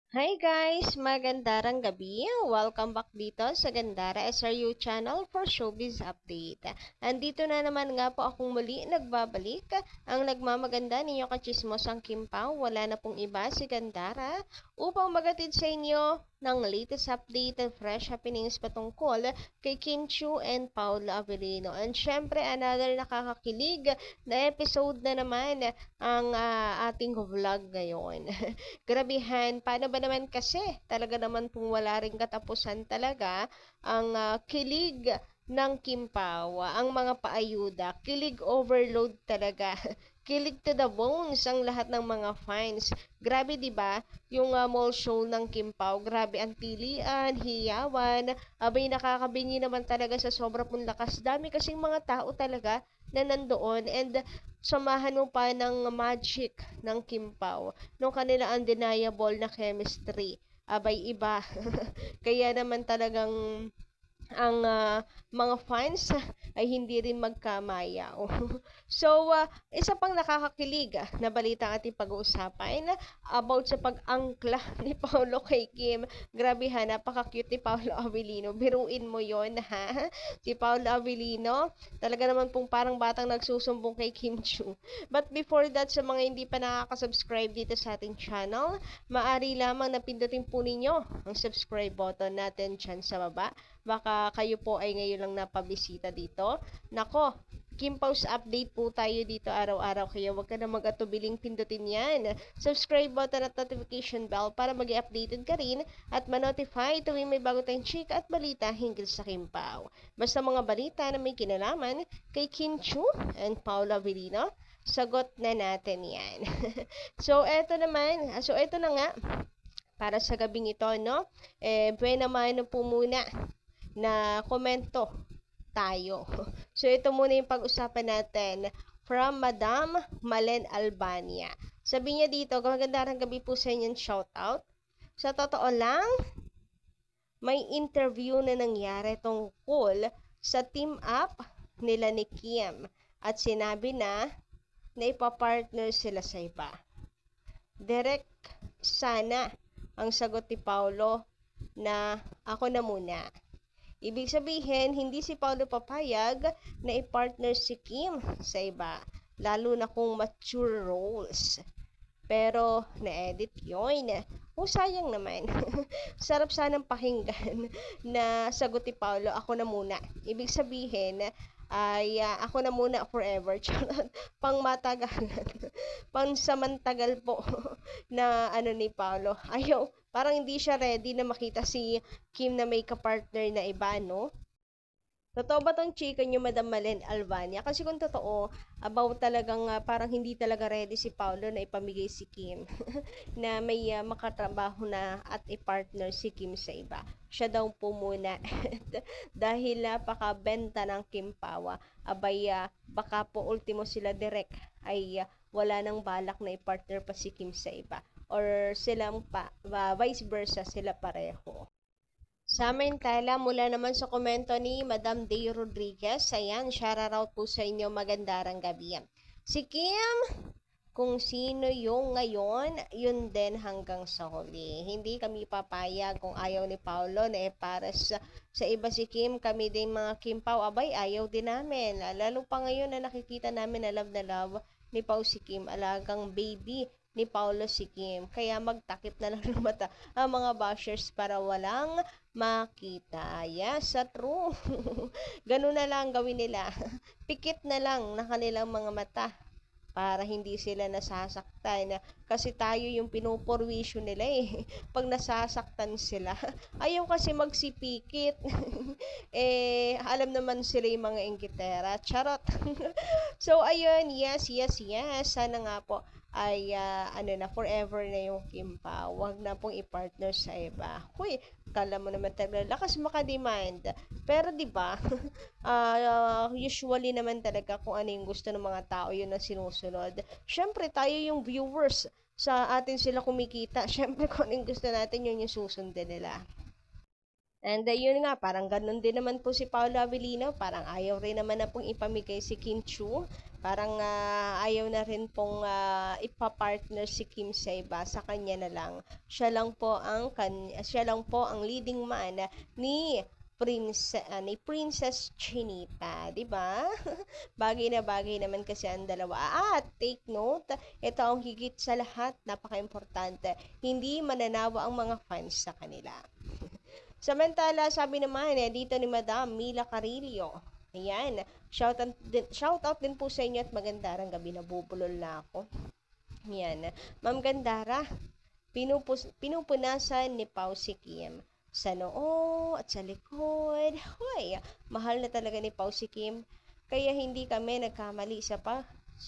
Hi guys! Magandarang gabi! Welcome back dito sa Gandara SRU channel for Showbiz Update. Andito na naman nga po akong muli nagbabalik. Ang nagmamaganda ninyo kachismosang Kimpaw, wala na pong iba si Gandara upang magatid sa inyo ng latest update and fresh happenings patungkol kay Kim Chiu and Paolo Avellino. And syempre, another nakakakilig na episode na naman ang ating vlog ngayon. Grabihan, paano ba naman kasi? Talaga naman pong wala ring katapusan talaga ang kilig ng Kimpaw, ang mga paayuda, kilig overload talaga. Kilig to the bones ang lahat ng mga fans. Grabe 'di ba? Yung mall show ng Kimpaw, grabe ang tilian, hiyawan, abay nakakabingi naman talaga sa sobra pong lakas. Dami kasing mga tao talaga na nandoon and samahan mo pa ng magic ng Kimpaw nung kanila undeniable na chemistry. Abay iba. Kaya naman talagang ang mga fans ay hindi rin magkamayaw. So, isa pang nakakakilig na balita ang ating pag-uusapan about sa pag-angkla ni Paolo kay Kim. Grabe ha, napaka-cute ni Paolo Avellino. Biruin mo yon ha. Si Paolo Avellino, talaga naman pong parang batang nagsusumbong kay Kim Chiu. But before that, sa mga hindi pa nakaka-subscribe dito sa ating channel, maari lamang na pindutin po ninyo ang subscribe button natin dyan sa baba. Baka kayo po ay ngayon lang napabisita dito. Nako, Kimpaw's update po tayo dito araw-araw, kaya wag ka na mag-atubiling pindutin yan. Subscribe button at notification bell para maging updated ka rin at ma-notify tuwing may bago tayong chika at balita hinggil sa Kimpaw. Basta mga balita na may kinalaman kay Kim Chiu and Paolo Avellino, sagot na natin yan. So, eto na nga, para sa gabing ito, no? Buena mano po muna na komento tayo. So, ito muna yung pag-usapan natin from Madam Malen Albania. Sabi niya dito, magandang gabi po sa inyong shoutout. Sa totoo lang, may interview na nangyari tungkol sa team up nila ni Kim at sinabi na ipapartner sila sa iba. Direct sana ang sagot ni Paolo na ako na muna. Ibig sabihin, hindi si Paolo papayag na i-partner si Kim sa iba, lalo na kung mature roles. Pero, na-edit yun. Sayang naman. Sarap sanang pakinggan na sagot ni Paolo, ako na muna. Ibig sabihin, ay ako na muna forever. Pang matagalan. Pang samantagal po na ni Paolo. Ayaw, parang hindi siya ready na makita si Kim na may kapartner na iba, no? Totoo ba tong chika nyo, Madam Malen Albania? Kasi kung totoo, about talagang parang hindi talaga ready si Paolo na ipamigay si Kim. Na may makatrabaho na at i-partner si Kim sa iba. Siya daw po muna. Dahil napakabenta ng Kim Pawa, abay baka po ultimo sila direct ay wala nang balak na i-partner pa si Kim sa iba. Or silang vice versa, sila pareho. Samantala, mula naman sa komento ni Madam Day Rodriguez, ayan, shoutout po sa inyo, magandarang gabi. Si Kim, kung sino yung ngayon, yun din hanggang sa huli. Hindi kami papayag kung ayaw ni Paolo na para sa iba si Kim, kami din mga Kimpaw, abay, ayaw din namin. Lalo pa ngayon na nakikita namin na love ni Pao si Kim, alagang baby ni Paolo si Kim. Kaya magtakip na lang ng mata ang mga bashers para walang makita. Yes, sa true. Ganun na lang gawin nila. Pikit na lang na kanilang mga mata para hindi sila nasasaktan. Kasi tayo yung pinupurwisyo nila eh. Pag nasasaktan sila, ayaw kasi magsipikit. Alam naman sila yung mga inggitera. Charot. So, ayun, yes. Sana nga po ay forever na yung Kimpa. Huwag na pong i-partner sa iba. Huy, kala mo naman talaga lakas maka-demand. Pero 'di ba? Usually naman talaga kung ano yung gusto ng mga tao, yun ang sinusunod. Syempre tayo yung viewers, sa atin sila kumikita. Syempre kung ano yung gusto natin, yun yung susundin nila. And yun nga, parang ganun din naman po si Paolo Avellino, parang ayaw rin naman na pong ipamigay si Kim Chiu. Parang ayaw na rin pong ipa-partner si Kim sa iba, sa kanya na lang. Siya lang po ang leading man ni Princess Chinita, 'di ba? Bagay na bagay naman kasi ang dalawa. At take note, ito ang higit sa lahat, napaka-importante. Hindi mananawa ang mga fans sa kanila. Samantala, sabi naman dito ni Madam Mila Carillo. Ayan, shout out din po sa inyo at magandang gabi, nabubulol na ako. Ayan, Ma'am Gandara, pinupunasan ni Pao si Kim sa noo at sa likod. Hoy, mahal na talaga ni Pao si Kim, kaya hindi kami nagkamali sa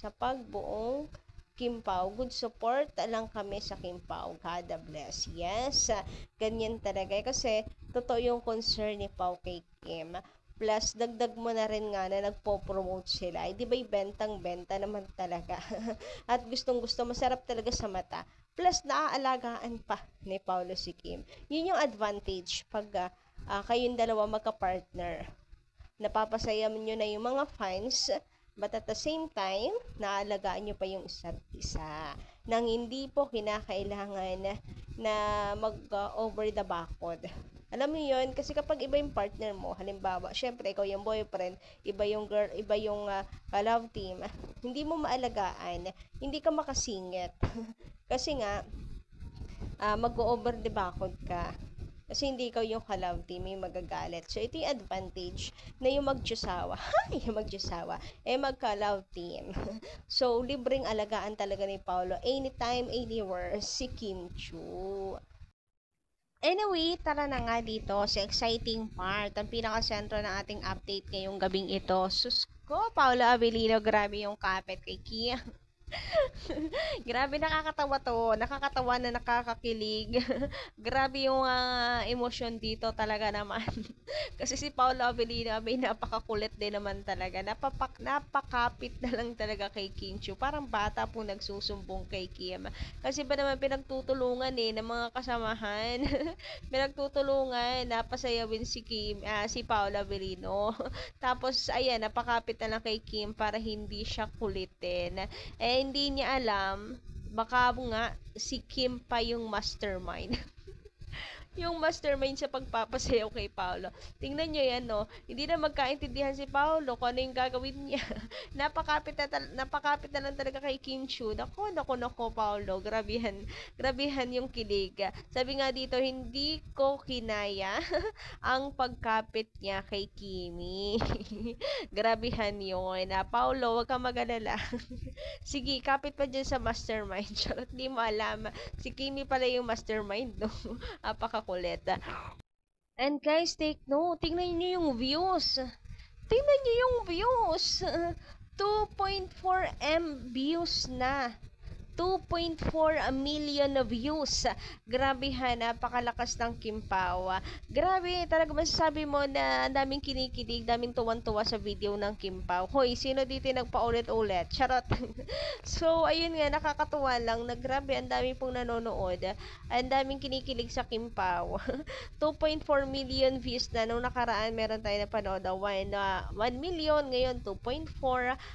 pagbuong Kim Pao. Good support lang kami sa Kim Pao. God bless. Yes, ganyan talaga. Kasi totoo yung concern ni Pao kay Kim. Plus, dagdag mo na rin nga na nagpo-promote sila. Di ba bentang-benta naman talaga. At gustong-gusto, masarap talaga sa mata. Plus, naaalagaan pa ni Paolo si Kim. Yun yung advantage pag kayong dalawa magka-partner. Napapasaya nyo na yung mga fans, but at the same time, naalagaan nyo pa yung isa't isa. Nang hindi po kinakailangan na mag-over the backod. Alam mo yun, kasi kapag iba yung partner mo, halimbawa, syempre, ikaw yung boyfriend, iba yung girl, iba yung love team, hindi mo maalagaan, hindi ka makasingit. Kasi nga, mag-over the backod ka. Kasi hindi ikaw yung ka-love team, yung magagalit. So, ito yung advantage na yung magtsasawa. Yung magtsasawa, magka-love team. So, libreng alagaan talaga ni Paolo. Anytime, anywhere, si Kim Chu. Anyway, tara na nga dito sa exciting part, ang pinakasentro ng ating update ngayong gabing ito. Sus ko, Paolo Avellino, grabe yung kapit kay Kia. Grabe, nakakatawa to. Nakakatawa na nakakakilig. Grabe yung emosyon dito talaga naman. Kasi si Paolo Avellino, may napakakulit din naman talaga. Napakapit na lang talaga kay Kim Chu. Parang bata po nagsusumbong kay Kim. Kasi ba naman pinagtutulungan ng mga kasamahan. Pinagtutulungan, napasayawin si si Paolo Avellino. Tapos, ayan, napakapit na lang kay Kim para hindi siya kulitin. Hindi niya alam, baka nga si Kim pa yung mastermind. Yung mastermind sa pagpapasayaw kay Paolo. Tingnan nyo yan, no? Hindi na magkaintindihan si Paolo kung ano yung gagawin niya. napakapit na lang talaga kay Kim Chu. Nako, Paolo. Grabihan yung kilig. Sabi nga dito, hindi ko kinaya ang pagkapit niya kay Kimi. Grabihan yun. Paolo, wag kang mag-alala. Sige, kapit pa dyan sa mastermind. Charot, di mo alam. Si Kimi pala yung mastermind, no? Apakakulit. And guys, take note. Tingnan nyo yung views. Tingnan nyo yung views. 2.4 M views na. 2.4 million views. Grabe ha, napakalakas ng Kim Pao. Grabe, talaga masasabi mo na daming kinikilig, daming tuwan-tuwa sa video ng Kim Pao. Hoy, sino dito nagpaulit-ulit? Charot. So, ayun nga, nakakatuwa lang na grabe, ang daming pong nanonood. Ang daming kinikilig sa Kim Pao. 2.4 million views na. Nung nakaraan, meron tayo napanood. 1 million, ngayon 2.4.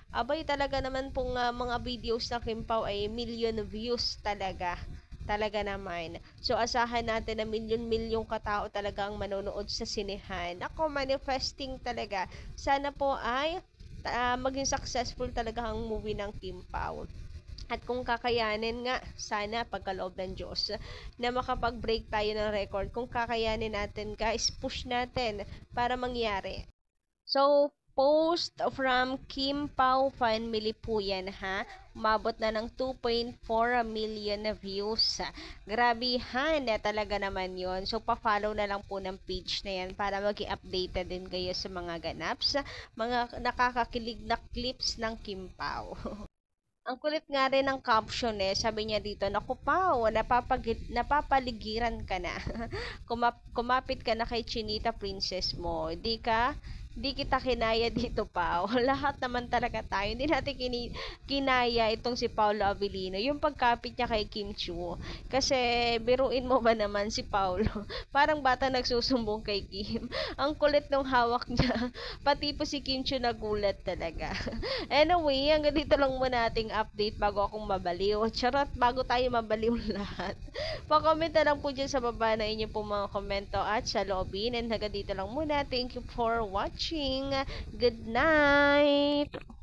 Abay, talaga naman pong mga videos ng Kim Pao ay million views talaga. Talaga naman. So, asahan natin na milyon-milyong katao talaga ang manonood sa sinehan. Ako, manifesting talaga. Sana po ay maging successful talaga ang movie ng Kim Pao. At kung kakayanin nga, sana pagkaloob ng Diyos, na makapag-break tayo ng record. Kung kakayanin natin, guys, push natin para mangyari. So, post from Kim Pao family po yan, ha. Umabot na ng 2.4 million na views. Grabihan na talaga naman yon. So, pa-follow na lang po ng page na yan para maging updated din kayo sa mga ganaps, mga nakakakilig na clips ng Kim Pao. Ang kulit nga rin ng caption sabi niya dito, naku Pao, napapaligiran ka na. Kumapit ka na kay Chinita Princess mo. Di ka Di kita kinaya dito, Pao. Lahat naman talaga tayo. Hindi natin kinaya itong si Paolo Avellino. Yung pagkapit niya kay Kim Chiu. Kasi, biruin mo ba naman si Paolo? Parang bata nagsusumbong kay Kim. Ang kulit nung hawak niya. Pati po si Kim Chiu nagulat talaga. Anyway, hanggang dito lang muna ating update bago akong mabaliw. Charot, bago tayo mabaliw lahat. Pa-comment na lang po dyan sa baba na inyo po mga komento at sa loobin. And hanggang dito lang muna. Thank you for watching. Good night!